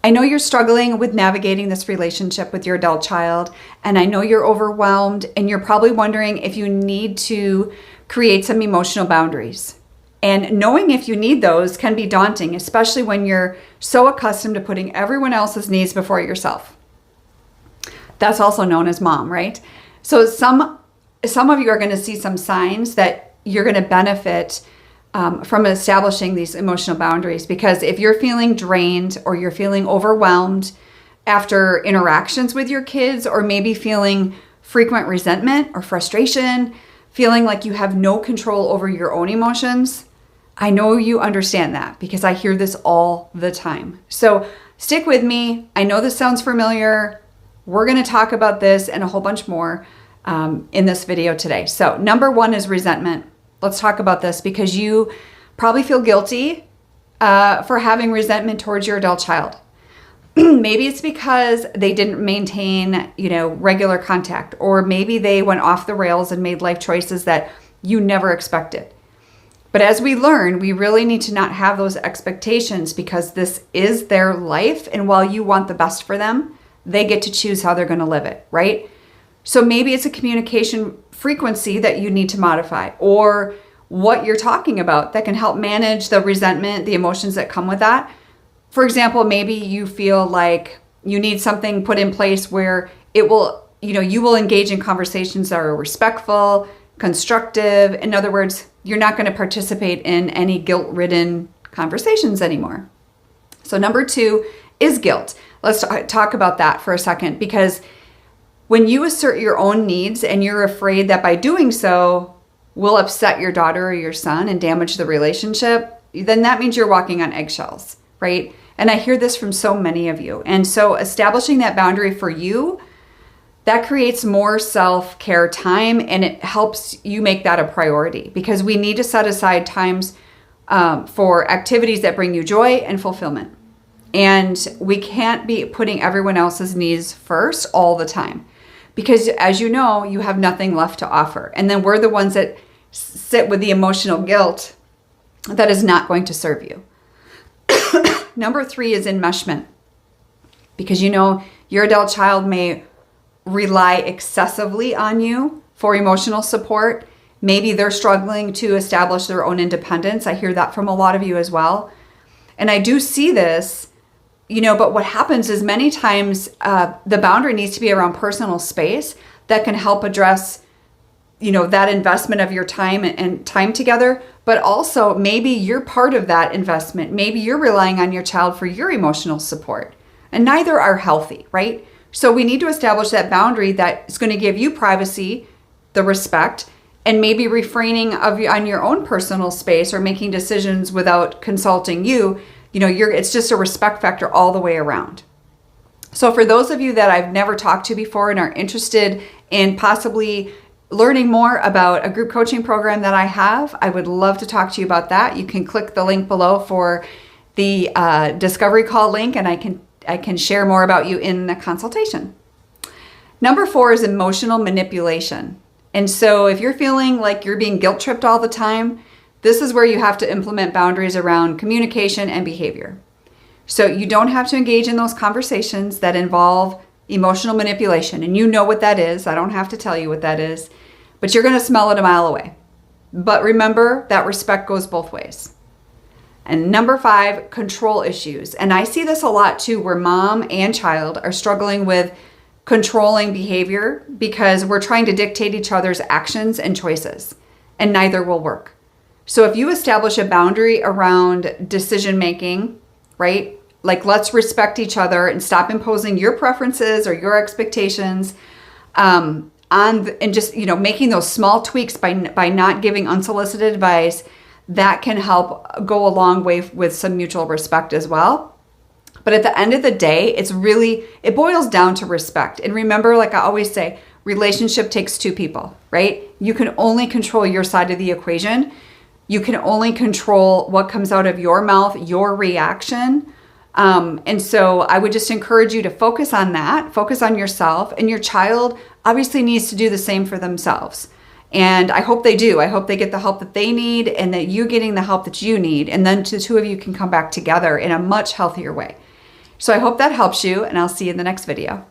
I know you're struggling with navigating this relationship with your adult child, and I know you're overwhelmed, and you're probably wondering if you need to create some emotional boundaries. And knowing if you need those can be daunting, especially when you're so accustomed to putting everyone else's needs before yourself. That's also known as mom, right? So some of you are going to see some signs that you're going to benefit from establishing these emotional boundaries, because if you're feeling drained or you're feeling overwhelmed after interactions with your kids, or maybe feeling frequent resentment or frustration, feeling like you have no control over your own emotions, I know you understand that because I hear this all the time. So stick with me. I know this sounds familiar. We're going to talk about this and a whole bunch more in this video today. So number one is resentment. Let's talk about this because you probably feel guilty for having resentment towards your adult child. Maybe it's because they didn't maintain, regular contact, or maybe they went off the rails and made life choices that you never expected. But as we learn, we really need to not have those expectations because this is their life. And while you want the best for them, they get to choose how they're going to live it, right? So maybe it's a communication frequency that you need to modify, or what you're talking about that can help manage the resentment, the emotions that come with that. For example, maybe you feel like you need something put in place where it will, you will engage in conversations that are respectful, constructive. In other words, you're not going to participate in any guilt-ridden conversations anymore. So number two is guilt. Let's talk about that for a second, because when you assert your own needs and you're afraid that by doing so will upset your daughter or your son and damage the relationship, then that means you're walking on eggshells, right? And I hear this from so many of you. And so establishing that boundary for you, that creates more self-care time, and it helps you make that a priority, because we need to set aside times for activities that bring you joy and fulfillment. And we can't be putting everyone else's needs first all the time, because as you know, you have nothing left to offer. And then we're the ones that sit with the emotional guilt that is not going to serve you. Number three is enmeshment, because your adult child may rely excessively on you for emotional support. Maybe they're struggling to establish their own independence. I hear that from a lot of you as well. And I do see this, but what happens is many times the boundary needs to be around personal space that can help address, that investment of your time and time together. But also maybe you're part of that investment. Maybe you're relying on your child for your emotional support, and neither are healthy, right? So we need to establish that boundary that is going to give you privacy, the respect, and maybe refraining on your own personal space or making decisions without consulting you. It's just a respect factor all the way around. So for those of you that I've never talked to before and are interested in possibly learning more about a group coaching program that I have, I would love to talk to you about that. You can click the link below for the discovery call link, and I can share more about you in the consultation. Number four is emotional manipulation. And so if you're feeling like you're being guilt tripped all the time, this is where you have to implement boundaries around communication and behavior. So you don't have to engage in those conversations that involve emotional manipulation. And you know what that is. I don't have to tell you what that is, but you're going to smell it a mile away. But remember that respect goes both ways. And number five, control issues. And I see this a lot too, where mom and child are struggling with controlling behavior because we're trying to dictate each other's actions and choices, and neither will work. So if you establish a boundary around decision making, right? Like, let's respect each other and stop imposing your preferences or your expectations and just, making those small tweaks by not giving unsolicited advice, that can help go a long way with some mutual respect as well. But at the end of the day, it boils down to respect. And remember, like I always say, relationship takes two people, right? You can only control your side of the equation. You can only control what comes out of your mouth, your reaction. And so I would just encourage you to focus on that, focus on yourself, and your child obviously needs to do the same for themselves. And I hope they do. I hope they get the help that they need and that you're getting the help that you need. And then the two of you can come back together in a much healthier way. So I hope that helps you, and I'll see you in the next video.